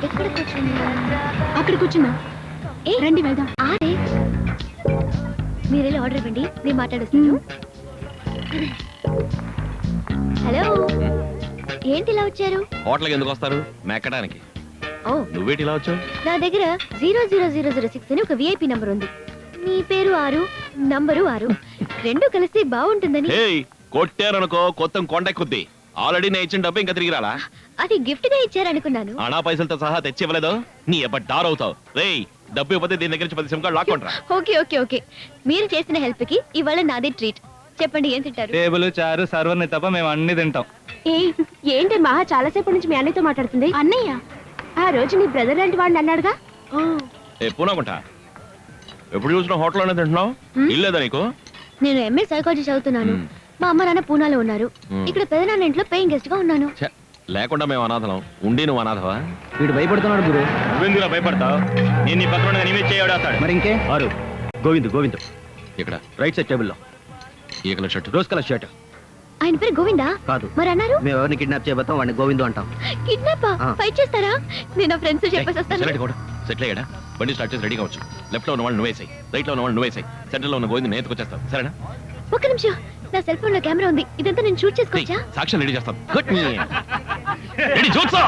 ఎక్కడ కూర్చున్నా? అక్కడ కూర్చున్నా. ఏ రండి వెళ్దాం. ఆడే మీరెళ్ళి ఆర్డర్ ఇవ్వండి, నేను మాట్లాడొస్తాను. హలో, ఏంటి ఇలా వచ్చారు? హోటల్కి ఎందుకు వస్తారు? మెక్కడానికి. ఓ, నువ్వేటి ఇలా వచ్చావు? నా దగ్గర 00006 అని ఒక విఐపి నంబర్ ఉంది. మీ పేరు 6, నంబరు 6, రెండు కలిస్తే బాగుంటుందని. ఏయ్, కొట్టారనుకో కొత్త కొండెక్కుద్ది. ఆల్రెడీ నేను ఇచ్చిన డబ్బు ఇంకా తిరిగి రాలా? అది గిఫ్ట్ గా ఇచ్చారనుకున్నాను. అనా పైసలతో సహా తెచ్చి ఇవ్వలేదు. నీ ఎప్పటి డార్ అవుతావు. రేయ్, డబ్బు ఇవ్వతే దీని దగ్గర నుంచి 10 సిమ్ కార్డు లాక్కుంటా. ఓకే ఓకే ఓకే, మీరు చేసిన హెల్ప్ కి ఇవాళ నాదే ట్రీట్. చెప్పండి, ఏం తింటారు? టేబుల్, చారు, సర్వర్ని తప్ప మేము అన్ని తింటాం. ఏంటి మహా చాలాసేపటి నుంచి మీ అన్నయ్యతో మాట్లాడుతుంది? అన్నయ్య ఆ రోజు నీ బ్రదర్ లాంటి వాడిని అన్నాడుగా. ఏ పూనాకుంటా, ఎప్పుడు చూసినా హోటల్లోనే తింటున్నావు? ఇల్లేదా నీకు? నేను ఎంఏ సైకాలజీ చదువుతున్నాను. మా అమ్మ నాన్న పూనాలో ఉన్నారు. ఇక్కడ పెదనాన్న ఇంట్లో పేయింగ్ గెస్ట్ గా ఉన్నాను. ఛే, లేకుండా మేము అనాథలం. ఉండి నువ్వు అనాథవా? వీడు భయపడుతున్నాడు గురు. నువ్వెందుకు భయపడతావు? నేను నీ పక్కన ఇమేజ్ చేయడాస్తాడు. మరి ఇంకే ఆరు గోవింద్ ఇక్కడ రైట్ సైడ్ టేబుల్లో ఈ colour shirt. Rose colour shirt. ఆయన పేరు గోవిందా? కాదు. మరి అన్నారు? మేము ఎవరిని కిడ్నాప్ చేయబోతాం వాడిని గోవిందు అంటాం. కిడ్నాప్? ఫైట్ చేస్తారా? నేను నా ఫ్రెండ్స్ చెప్పేసి వస్తాను. సెటిల్ అయ్యాడా? బండి స్టార్ట్ చేసి రెడీ కావచ్చు. లెఫ్ట్ లో ఉన్న వాళ్ళు నువ్వేసాయి, రైట్ లో ఉన్న వాళ్ళు నువ్వేసాయి, సెంటర్ లో ఉన్న గోవింద్ నేను ఎత్తుకొచ్చేస్తాను. సరేనా? ఒక్క నిమిషం, నా సెల్ ఫోన్ లో కెమెరా ఉంది, ఇదంతా నేను షూట్ చేసుకోవచ్చా? సాక్ష్యం రెడీ చేస్తాను. రెడీ చూస్తా.